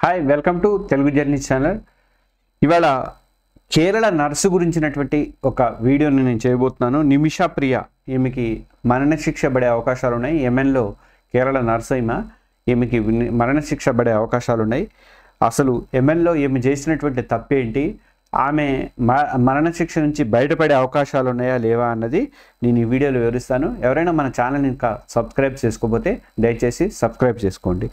Hi welcome to Telugu journey channel. ఇవాళ Kerala nurse గురించినటువంటి ఒక వీడియోని నేను చేయబోతున్నాను. నిమిషా ప్రియ, ఈమెకి మరణశిక్ష పడే అవకాశాలు ఉన్నాయి. యెమెన్లో కేరళ నర్సు ఈమెకి మరణశిక్ష పడే అవకాశాలు ఉన్నాయి. అసలు యెమెన్లో ఈమె చేసినటువంటి తప్పేంటి, ఆమె మరణశిక్ష నుంచి బయటపడే అవకాశాలు ఉన్నాయా లేవా అన్నది నేను ఈ వీడియోలో వివరిస్తాను. ఎవరైనా మన ఛానల్ని ఇంకా సబ్స్క్రైబ్ చేసుకోకపోతే దయచేసి సబ్స్క్రైబ్ చేసుకోండి.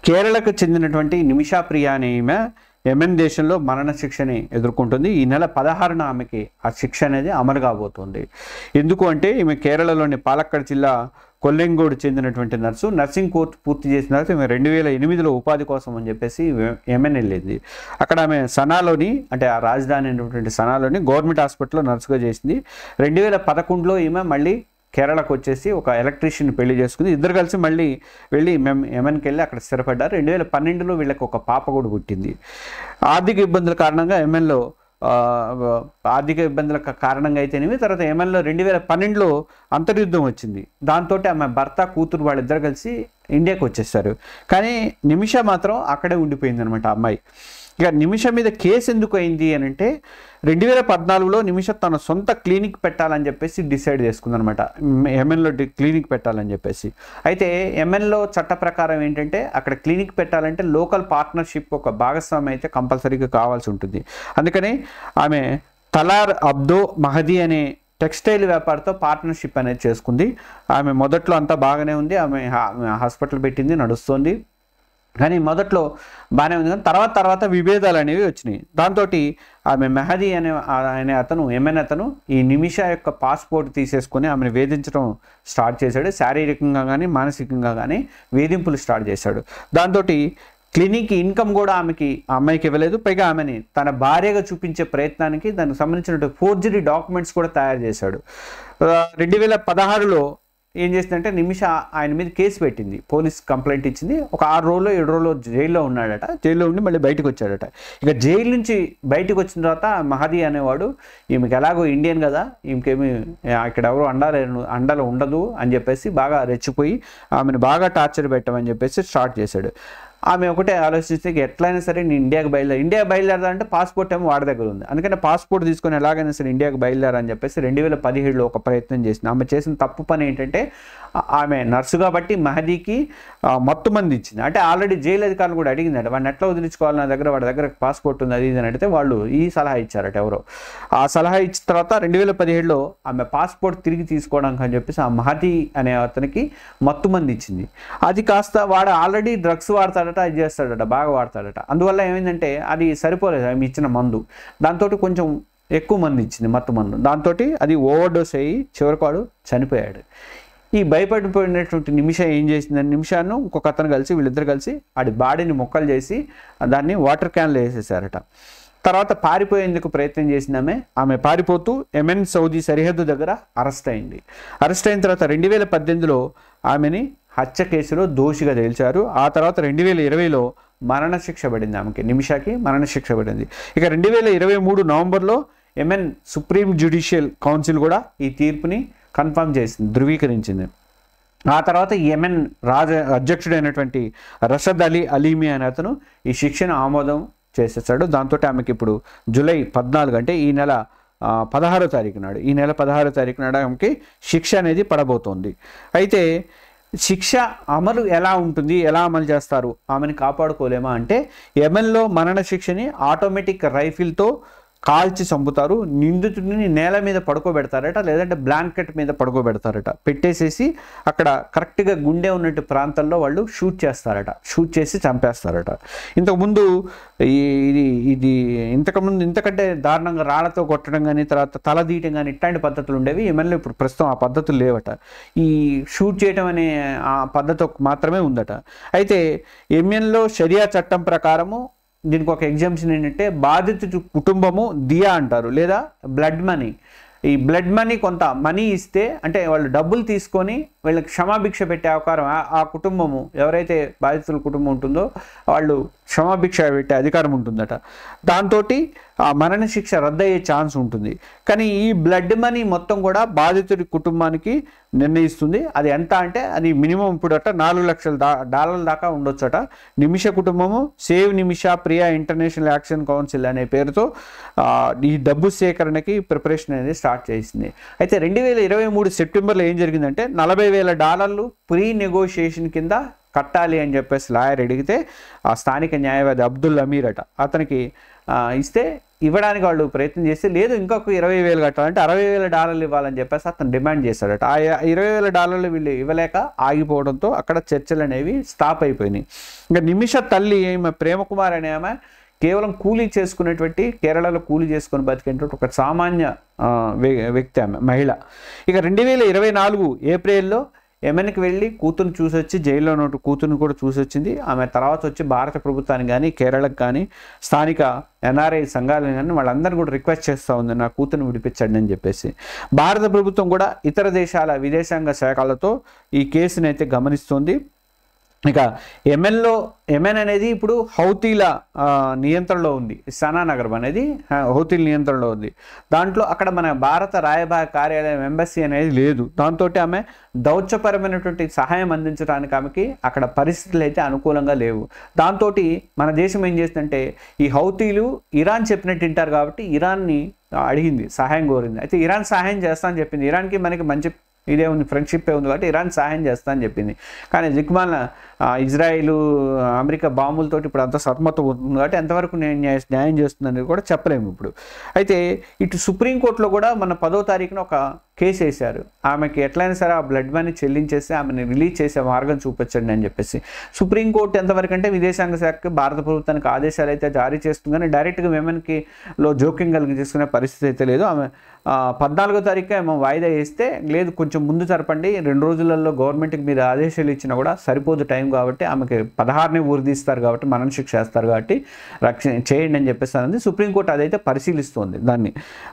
కేరళకు చెందినటువంటి నిమిషా ప్రియ అనే ఈమె యెమెన్ దేశంలో మరణశిక్షని ఎదుర్కొంటుంది. ఈ నెల 16న ఆమెకి ఆ శిక్ష అనేది అమలు కాబోతుంది. ఎందుకు అంటే ఈమె కేరళలోని పాలక్కడ్ జిల్లా కొల్లెంగోడు చెందినటువంటి నర్సు. నర్సింగ్ కోర్స్ పూర్తి చేసిన తర్వాత ఈమె 2008లో ఉపాధి కోసం అని చెప్పేసి యెమెన్ వెళ్ళింది. అక్కడ ఆమె సనాలోని, అంటే ఆ రాజధాని అయినటువంటి సనాలోని గవర్నమెంట్ హాస్పిటల్లో నర్సుగా చేసింది. 2011లో ఈమె మళ్ళీ కేరళకు వచ్చేసి ఒక ఎలక్ట్రీషియన్ పెళ్లి చేసుకుంది. ఇద్దరు కలిసి మళ్ళీ వెళ్ళి యెమెన్కి వెళ్ళి అక్కడ స్థిరపడ్డారు. 2012లో వీళ్ళకి ఒక పాప కూడా పుట్టింది. ఆర్థిక ఇబ్బందుల కారణంగా యెమెన్లో ఆర్థిక ఇబ్బందుల కారణంగా అయితేనేమి, తర్వాత యెమెన్లో 2012లో అంతర్యుద్ధం వచ్చింది. దాంతో ఆమె భర్త కూతురు వాళ్ళిద్దరు కలిసి ఇండియాకి వచ్చేసారు. కానీ నిమిష మాత్రం అక్కడే ఉండిపోయింది అనమాట అమ్మాయి. ఇక నిమిష మీద కేసు ఎందుకు అయింది అని అంటే 2014లో నిమిష తన సొంత క్లినిక్ పెట్టాలని చెప్పేసి డిసైడ్ చేసుకుందనమాట. యెమెన్లో క్లినిక్ పెట్టాలని చెప్పేసి. అయితే యెమెన్లో చట్ట ప్రకారం ఏంటంటే అక్కడ క్లినిక్ పెట్టాలంటే లోకల్ పార్ట్నర్షిప్, ఒక భాగస్వామి అయితే కంపల్సరీగా కావాల్సి ఉంటుంది. అందుకని ఆమె తలార్ అబ్దో మహదీ అనే టెక్స్టైల్ వ్యాపారితో పార్ట్నర్షిప్ అనేది చేసుకుంది. ఆమె మొదట్లో అంతా బాగానే ఉంది. ఆమె హాస్పిటల్ పెట్టింది, నడుస్తుంది. కానీ మొదట్లో బాగానే ఉంది. కానీ తర్వాత విభేదాలు అనేవి వచ్చినాయి. దాంతో ఆమె మెహదీ అనే అతను, యెమెన్ అతను, ఈ నిమిష యొక్క పాస్పోర్ట్ తీసేసుకొని ఆమెను వేధించడం స్టార్ట్ చేశాడు. శారీరకంగా కానీ మానసికంగా కానీ వేధింపులు స్టార్ట్ చేశాడు. దాంతో క్లినిక్ ఇన్కమ్ కూడా అమ్మాయికి ఇవ్వలేదు. పైగా ఆమెని తన భార్యగా చూపించే ప్రయత్నానికి దానికి సంబంధించిన ఫోర్జరీ డాక్యుమెంట్స్ కూడా తయారు చేశాడు. 2016లో ఏం చేసిందంటే నిమిష ఆయన మీద కేసు పెట్టింది, పోలీస్ కంప్లైంట్ ఇచ్చింది. ఒక 6 రోజులు 7 రోజులు జైల్లో ఉన్నాడట. జైల్లో ఉండి మళ్ళీ బయటకు వచ్చాడట. ఇక జైలు నుంచి బయటకు వచ్చిన తర్వాత మహదీ అనేవాడు ఈమెకి ఎలాగో ఇండియన్ కదా, ఈమెకేమి ఇక్కడ ఎవరు అండలు ఉండదు అని చెప్పేసి బాగా రెచ్చిపోయి ఆమెను బాగా టార్చర్ పెట్టమని చెప్పేసి స్టార్ట్ చేశాడు. ఆమె ఒకటే ఆలోచిస్తే ఎట్లయినా సరే నేను ఇండియాకి బయలుదేరాలంటే పాస్పోర్ట్ ఏమో వాడి దగ్గర ఉంది. అందుకని పాస్పోర్ట్ తీసుకొని ఎలాగైనా సరే ఇండియాకి బయలుదేరని చెప్పేసి 2017లో ఒక ప్రయత్నం చేసింది. ఆమె చేసిన తప్పు పని ఏంటంటే ఆమె నర్సు కాబట్టి మహదీకి మత్తు మంది ఇచ్చింది. అంటే ఆల్రెడీ జైలు అధికారులు కూడా అడిగిందట, వాడిని ఎట్లా వదిలించుకోవాలి, వాడి దగ్గర పాస్పోర్ట్ ఉంది అది ఇది అని అడిగితే వాళ్ళు ఈ సలహా ఇచ్చారట ఎవరో. ఆ సలహా ఇచ్చిన తర్వాత 2017లో ఆమె పాస్పోర్ట్ తిరిగి తీసుకోవడానికి అని చెప్పేసి ఆ మహదీ అనే అతనికి మత్తు మంది ఇచ్చింది. అది కాస్త వాడు ఆల్రెడీ డ్రగ్స్ వాడతాడట, అది చేస్తాడట, బాగా వాడతాడట. అందువల్ల ఏమైందంటే అది సరిపోలేదు ఆమె ఇచ్చిన మందు. దాంతో కొంచెం ఎక్కువ మంది ఇచ్చింది మత్తు మందు. దాంతో అది ఓవర్ డోస్ అయ్యి చివరికి వాడు చనిపోయాడు. ఈ భయపడిపోయినటువంటి నిమిష ఏం చేసిందని నిమిషాను ఇంకొక అతను కలిసి, వీళ్ళిద్దరు కలిసి ఆడి బాడీని ముక్కలు చేసి దాన్ని వాటర్ క్యాన్లో వేసేసారట. తర్వాత పారిపోయేందుకు ప్రయత్నం చేసింది ఆమె పారిపోతూ యెమెన్ సౌదీ సరిహద్దు దగ్గర అరెస్ట్ అయింది. అరెస్ట్ అయిన తర్వాత 2018లో ఆమెని హత్య కేసులో దోషిగా తేల్చారు. ఆ తర్వాత 2020లో మరణశిక్ష పడింది ఆమెకి, నిమిషాకి మరణశిక్ష పడింది. ఇక 2023 నవంబర్లో యెమెన్ సుప్రీం జ్యుడిషియల్ కౌన్సిల్ కూడా ఈ తీర్పుని కన్ఫర్మ్ చేసింది, ధృవీకరించింది. ఆ తర్వాత యెమెన్ అధ్యక్షుడైనటువంటి రషద్ అలీ అలీమి అనే అతను ఈ శిక్షను ఆమోదం చేసేసాడు. దాంతో ఆమెకి ఇప్పుడు జూలై 14 అంటే ఈ నెల 16వ తారీఖు నాడు ఆమెకి శిక్ష అనేది పడబోతోంది. అయితే శిక్ష అమలు ఎలా ఉంటుంది, ఎలా అమలు చేస్తారు, ఆమెను కాపాడుకోలేమా అంటే యెమెన్లో మరణశిక్షని ఆటోమేటిక్ రైఫిల్తో కాల్చి చంపుతారు. నిందితుడిని నేల మీద పడుకోబెడతారట, లేదంటే బ్లాంకెట్ మీద పడుకోబెడతారట. పెట్టేసేసి అక్కడ కరెక్ట్గా గుండె ఉన్నట్టు ప్రాంతాల్లో వాళ్ళు షూట్ చేసి చంపేస్తారట. ఇంతకుముందు ఇంతకంటే దారుణంగా రాళ్లతో కొట్టడం కానీ, తర్వాత తల తీయటం కానీ ఇట్లాంటి పద్ధతులు ఉండేవి. యెమెన్లో ఇప్పుడు ప్రస్తుతం ఆ పద్ధతులు లేవట. ఈ షూట్ చేయటం అనే ఆ పద్ధతి మాత్రమే ఉందట. అయితే యెమెన్లో షరియా చట్టం ప్రకారము దీనికి ఒక ఎగ్జాంప్షన్ ఏంటంటే బాధితుడి కుటుంబము దియా అంటారు, లేదా బ్లడ్ మనీ. ఈ బ్లడ్ మనీ కొంత మనీ ఇస్తే, అంటే వాళ్ళు డబ్బులు తీసుకొని వీళ్ళకి క్షమాభిక్ష పెట్టే అవకాశం ఆ కుటుంబము ఎవరైతే బాధితుల కుటుంబం ఉంటుందో వాళ్ళు క్షమాభిక్ష పెట్టే అధికారం ఉంటుందట. దాంతో ఆ మరణశిక్ష రద్దయ్యే ఛాన్స్ ఉంటుంది. కానీ ఈ బ్లడ్ మనీ మొత్తం కూడా బాధితుడి కుటుంబానికి నిర్ణయిస్తుంది. అది ఎంత అంటే అది మినిమం ఇప్పుడట $4,00,000 దాకా ఉండొచ్చట. నిమిష కుటుంబము సేవ్ నిమిష ప్రియా ఇంటర్నేషనల్ యాక్షన్ కౌన్సిల్ అనే పేరుతో ఈ డబ్బు సేకరణకి ప్రిపరేషన్ అనేది స్టార్ట్ చేసింది. అయితే 2023 సెప్టెంబర్లో ఏం జరిగిందంటే $40,000 ప్రీ నెగోషియేషన్ కింద కట్టాలి అని చెప్పేసి లాయర్ అడిగితే ఆ స్థానిక న్యాయవాది అబ్దుల్ అమీర్ అట అతనికి ఇస్తే ఇవ్వడానికి వాళ్ళు ప్రయత్నం చేస్తే లేదు ఇంకొక $20,000 కట్టాలంటే $60,000 ఇవ్వాలని చెప్పేసి అతను డిమాండ్ చేశాడట. ఆ $20,000 వీళ్ళు ఇవ్వలేక ఆగిపోవడంతో అక్కడ చర్చలు అనేవి స్టాప్ అయిపోయినాయి. ఇంకా నిమిష తల్లి ఈమె ప్రేమకుమార్ అనే ఆమె కేవలం కూలీ చేసుకునేటువంటి కేరళలో కూలీ చేసుకుని బతికేటువంటి ఒక సామాన్య వ్యక్తి ఆమె మహిళ. ఇక 2024 ఏప్రిల్లో యెమెన్కి వెళ్ళి కూతురు చూసొచ్చి జైల్లో ఉన్న కూతురుని కూడా చూసొచ్చింది. ఆమె తర్వాత వచ్చి భారత ప్రభుత్వానికి కానీ కేరళకు కానీ స్థానిక NRI సంఘాలను కానీ వాళ్ళందరినీ కూడా రిక్వెస్ట్ చేస్తూ ఉంది నా కూతురుని విడిపించండి అని చెప్పేసి. భారత ప్రభుత్వం కూడా ఇతర దేశాల విదేశాంగ శాఖలతో ఈ కేసుని అయితే గమనిస్తుంది. ఇక యెమెన్ అనేది ఇప్పుడు హౌతీల నియంత్రణలో ఉంది. సనా నగరం అనేది హౌతీల నియంత్రణలో ఉంది. దాంట్లో అక్కడ మన భారత రాయబార కార్యాలయం ఎంబసీ అనేది లేదు. దాంతో ఆమె దౌత్యపరమైనటువంటి సహాయం అందించడానికి ఆమెకి అక్కడ పరిస్థితులు అయితే అనుకూలంగా లేవు. దాంతో మన దేశం ఏం చేస్తుందంటే ఈ హౌతీలు ఇరాన్ చెప్పినట్టు వింటారు కాబట్టి ఇరాన్ని అడిగింది, సహాయం కోరింది. అయితే ఇరాన్ సహాయం చేస్తా అని చెప్పింది. ఇరాన్కి మనకి మంచి ఇదే ఉంది, ఫ్రెండ్షిప్ ఉంది కాబట్టి ఇరాన్ సహాయం చేస్తా అని చెప్పింది. కానీ దిక్మాల ఇజ్రాయిల్ అమెరికా బాంబులతోటి ఇప్పుడు అంత సతమతం ఉంటుంది కాబట్టి ఎంతవరకు న్యాయం చేస్తుందని కూడా చెప్పలేము ఇప్పుడు. అయితే ఇటు సుప్రీంకోర్టులో కూడా మన 10వ తారీఖున ఒక కేసు వేశారు. ఆమెకి ఎట్లయినా సరే ఆ బ్లడ్ మనీ చెల్లించేసి ఆమెను రిలీజ్ చేసే మార్గం చూపించండి అని చెప్పేసి. సుప్రీంకోర్టు ఎంతవరకు అంటే విదేశాంగ శాఖకి భారత ప్రభుత్వానికి ఆదేశాలు అయితే జారీ చేస్తుంది కానీ డైరెక్ట్గా విమెన్కి జోక్యం కలిగి చేసుకునే పరిస్థితి అయితే లేదు. ఆమె 14వ తారీఖు ఏమో వాయిదా వేస్తే లేదు కొంచెం ముందు జరపండి 2 రోజులలో గవర్నమెంట్కి మీరు ఆదేశాలు ఇచ్చినా కూడా సరిపోదు టైం కాబట్టి ఆమెకి 16నే ఊరిదీస్తారు కాబట్టి మరణశిక్ష వేస్తారు కాబట్టి రక్షణ చేయండి అని చెప్పేస్తానంది. సుప్రీంకోర్టు అదైతే పరిశీలిస్తుంది దాన్ని.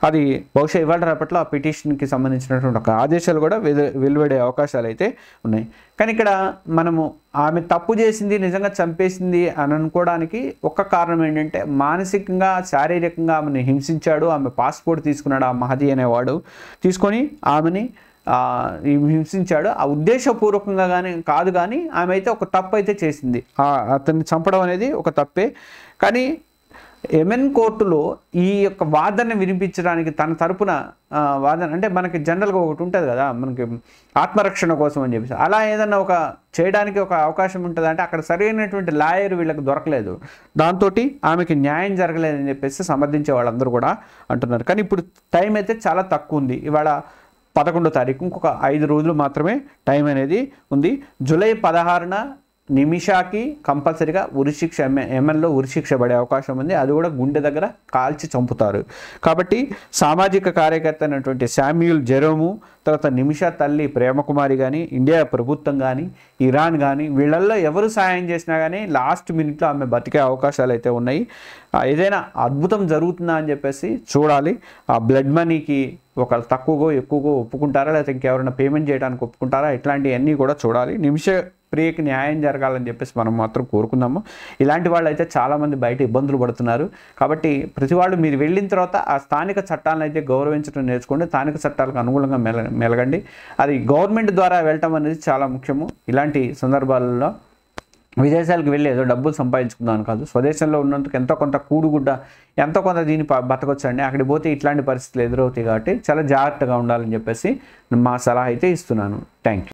అది బహుశా ఇవాళ రేపట్లో ఆ పిటిషన్కి సంబంధించినటువంటి ఒక ఆదేశాలు కూడా వెలువడే అవకాశాలు అయితే ఉన్నాయి. కానీ ఇక్కడ మనము ఆమె తప్పు చేసింది నిజంగా చంపేసింది అని అనుకోవడానికి ఒక్క కారణం ఏంటంటే మానసికంగా శారీరకంగా ఆమెను హింసించాడు. ఆమె పాస్పోర్ట్ తీసుకున్నాడు ఆ మహదీ అనేవాడు, తీసుకొని ఆమెని హింసించాడు. ఆ ఉద్దేశపూర్వకంగా కాదు కానీ ఆమె అయితే ఒక తప్పు అయితే చేసింది. అతన్ని చంపడం అనేది ఒక తప్పే. కానీ యెమెన్ కోర్టులో ఈ యొక్క వాదన వినిపించడానికి తన తరపున వాదన అంటే మనకి జనరల్గా ఒకటి ఉంటుంది కదా మనకి ఆత్మరక్షణ కోసం అని చెప్పేసి అలా ఏదన్నా ఒక చేయడానికి ఒక అవకాశం ఉంటుంది అంటే అక్కడ సరైనటువంటి లాయర్ వీళ్ళకి దొరకలేదు. దాంతో ఆమెకి న్యాయం జరగలేదని చెప్పేసి సమర్థించే వాళ్ళందరూ కూడా అంటున్నారు. కానీ ఇప్పుడు టైం అయితే చాలా తక్కువ ఉంది. ఇవాళ 11వ తారీఖు ఇంకొక 5 రోజులు మాత్రమే టైం అనేది ఉంది. జూలై 16న నిమిషాకి కంపల్సరీగా ఉరిశిక్ష యెమెన్లో ఉరిశిక్ష పడే అవకాశం ఉంది. అది కూడా గుండె దగ్గర కాల్చి చంపుతారు. కాబట్టి సామాజిక కార్యకర్త అయినటువంటి శామ్యూల్ జెరోము, తర్వాత నిమిషా తల్లి ప్రేమకుమారి కానీ, ఇండియా ప్రభుత్వం కానీ, ఇరాన్ కానీ వీళ్ళల్లో ఎవరు సహాయం చేసినా కానీ లాస్ట్ మినిట్లో ఆమె బతికే అవకాశాలు అయితే ఉన్నాయి. ఏదైనా అద్భుతం జరుగుతుందా అని చెప్పేసి చూడాలి. ఆ బ్లడ్ మనీకి ఒకళ్ళు తక్కువగో ఎక్కువగో ఒప్పుకుంటారా లేకపోతే ఇంకెవరైనా పేమెంట్ చేయడానికి ఒప్పుకుంటారా ఇట్లాంటివన్నీ కూడా చూడాలి. నిమిష ప్రియకి న్యాయం జరగాలని చెప్పేసి మనం మాత్రం కోరుకుందాము. ఇలాంటి వాళ్ళు అయితే చాలామంది బయట ఇబ్బందులు పడుతున్నారు. కాబట్టి ప్రతి వాళ్ళు మీరు వెళ్ళిన తర్వాత ఆ స్థానిక చట్టాలను అయితే గౌరవించడం నేర్చుకోండి. స్థానిక చట్టాలకు అనుగుణంగా మెలగండి. అది గవర్నమెంట్ ద్వారా వెళ్ళటం అనేది చాలా ముఖ్యము. ఇలాంటి సందర్భాలలో విదేశాలకు వెళ్ళి ఏదో డబ్బులు సంపాదించుకుందాం కాదు, స్వదేశంలో ఉన్నందుకు ఎంతో కొంత కూడుగుడ్డ ఎంతో కొంత దీన్ని బతకొచ్చండి. అక్కడికి పోతే ఇట్లాంటి పరిస్థితులు ఎదురవుతాయి కాబట్టి చాలా జాగ్రత్తగా ఉండాలని చెప్పేసి మా సలహా అయితే ఇస్తున్నాను. Thank you.